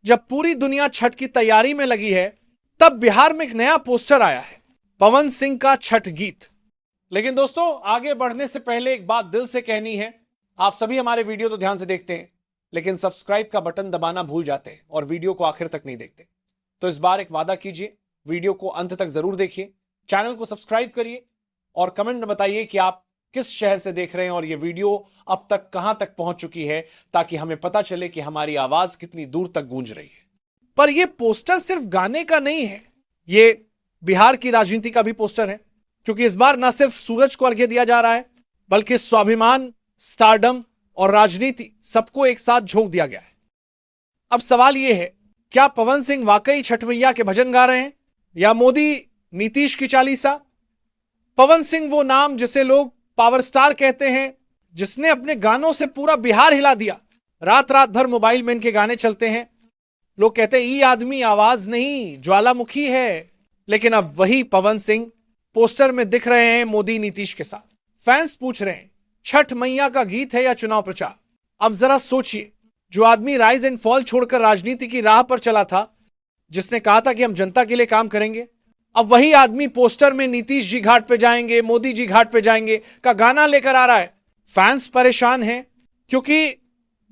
जब पूरी दुनिया छठ की तैयारी में लगी है, तब बिहार में एक नया पोस्टर आया है, पवन सिंह का छठ गीत। लेकिन दोस्तों, आगे बढ़ने से पहले एक बात दिल से कहनी है। आप सभी हमारे वीडियो तो ध्यान से देखते हैं, लेकिन सब्सक्राइब का बटन दबाना भूल जाते हैं और वीडियो को आखिर तक नहीं देखते। तो इस बार एक वादा कीजिए, वीडियो को अंत तक जरूर देखिए, चैनल को सब्सक्राइब करिए और कमेंट में बताइए कि आप किस शहर से देख रहे हैं और यह वीडियो अब तक कहां तक पहुंच चुकी है, ताकि हमें पता चले कि हमारी आवाज कितनी दूर तक गूंज रही है। पर यह पोस्टर सिर्फ गाने का नहीं है, यह बिहार की राजनीति का भी पोस्टर है, क्योंकि इस बार न सिर्फ सूरज को अर्घ्य दिया जा रहा है, बल्कि स्वाभिमान, स्टारडम और राजनीति सबको एक साथ झोंक दिया गया है। अब सवाल यह है, क्या पवन सिंह वाकई छठ मैया के भजन गा रहे हैं या मोदी नीतीश की चालीसा? पवन सिंह वो नाम जिसे लोग पावर स्टार कहते हैं, जिसने अपने गानों से पूरा बिहार हिला दिया। रात रात भर मोबाइल में इनके गाने चलते हैं। लोग कहते हैं ये आदमी आवाज नहीं, ज्वालामुखी है। लेकिन अब वही पवन सिंह पोस्टर में दिख रहे हैं मोदी नीतीश के साथ। फैंस पूछ रहे हैं, छठ मैया का गीत है या चुनाव प्रचार? अब जरा सोचिए, जो आदमी राइज एंड फॉल छोड़कर राजनीति की राह पर चला था, जिसने कहा था कि हम जनता के लिए काम करेंगे, अब वही आदमी पोस्टर में नीतीश जी घाट पे जाएंगे, मोदी जी घाट पे जाएंगे का गाना लेकर आ रहा है। फैंस परेशान हैं, क्योंकि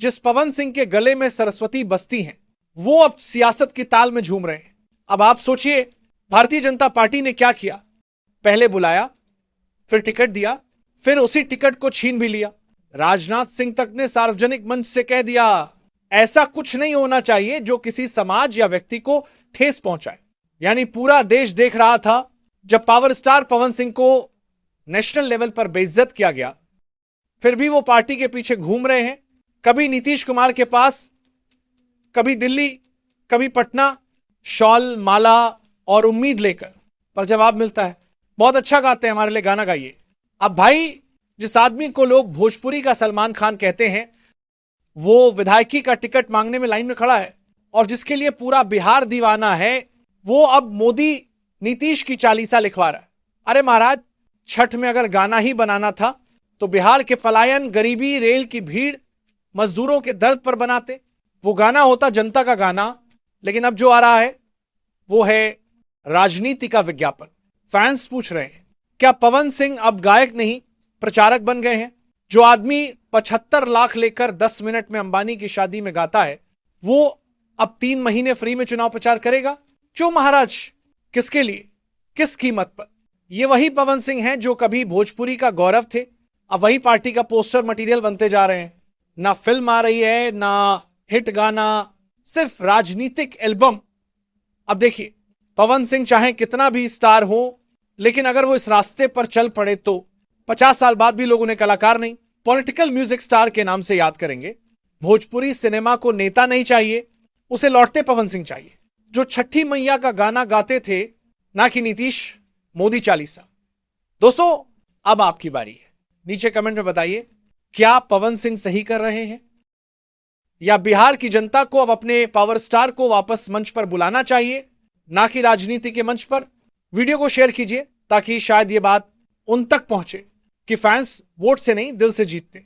जिस पवन सिंह के गले में सरस्वती बसती हैं, वो अब सियासत की ताल में झूम रहे हैं। अब आप सोचिए, भारतीय जनता पार्टी ने क्या किया? पहले बुलाया, फिर टिकट दिया, फिर उसी टिकट को छीन भी लिया। राजनाथ सिंह तक ने सार्वजनिक मंच से कह दिया, ऐसा कुछ नहीं होना चाहिए जो किसी समाज या व्यक्ति को ठेस पहुंचाए। यानी पूरा देश देख रहा था, जब पावर स्टार पवन सिंह को नेशनल लेवल पर बेइज्जत किया गया, फिर भी वो पार्टी के पीछे घूम रहे हैं, कभी नीतीश कुमार के पास, कभी दिल्ली, कभी पटना, शॉल, माला और उम्मीद लेकर। पर जवाब मिलता है, बहुत अच्छा गाते हैं, हमारे लिए गाना गाइए। अब भाई, जिस आदमी को लोग भोजपुरी का सलमान खान कहते हैं, वो विधायकी का टिकट मांगने में लाइन में खड़ा है, और जिसके लिए पूरा बिहार दीवाना है, वो अब मोदी नीतीश की चालीसा लिखवा रहा है। अरे महाराज, छठ में अगर गाना ही बनाना था तो बिहार के पलायन, गरीबी, रेल की भीड़, मजदूरों के दर्द पर बनाते। वो गाना होता जनता का गाना। लेकिन अब जो आ रहा है वो है राजनीति का विज्ञापन। फैंस पूछ रहे हैं, क्या पवन सिंह अब गायक नहीं प्रचारक बन गए हैं? जो आदमी 75 लाख लेकर 10 मिनट में अंबानी की शादी में गाता है, वो अब 3 महीने फ्री में चुनाव प्रचार करेगा? क्यों महाराज? किसके लिए, किस कीमत पर? ये वही पवन सिंह हैं जो कभी भोजपुरी का गौरव थे, अब वही पार्टी का पोस्टर मटेरियल बनते जा रहे हैं। ना फिल्म आ रही है, ना हिट गाना, सिर्फ राजनीतिक एल्बम। अब देखिए, पवन सिंह चाहे कितना भी स्टार हो, लेकिन अगर वो इस रास्ते पर चल पड़े तो 50 साल बाद भी लोग उन्हें कलाकार नहीं, पॉलिटिकल म्यूजिक स्टार के नाम से याद करेंगे। भोजपुरी सिनेमा को नेता नहीं चाहिए, उसे लौटते पवन सिंह चाहिए, जो छठी मैया का गाना गाते थे, ना कि नीतीश मोदी चालीसा। दोस्तों, अब आपकी बारी है। नीचे कमेंट में बताइए, क्या पवन सिंह सही कर रहे हैं, या बिहार की जनता को अब अपने पावर स्टार को वापस मंच पर बुलाना चाहिए, ना कि राजनीति के मंच पर? वीडियो को शेयर कीजिए, ताकि शायद ये बात उन तक पहुंचे कि फैंस वोट से नहीं, दिल से जीतते।